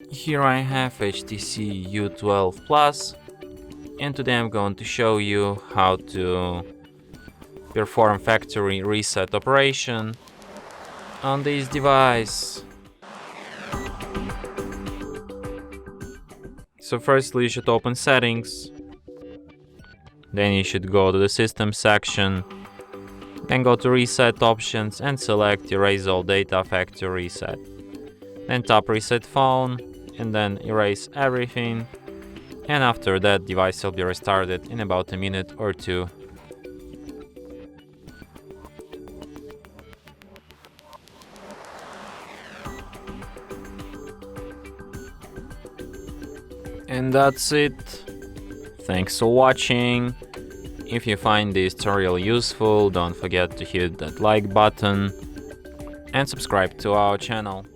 Here I have HTC U12 Plus, and today I'm going to show you how to perform factory reset operation on this device. So firstly you should open settings, then you should go to the system section, then go to reset options and select erase all data factory reset. Then tap reset phone and then erase everything, and after that device will be restarted in about a minute or two. And that's it. Thanks for watching. If you find this tutorial useful, don't forget to hit that like button and subscribe to our channel.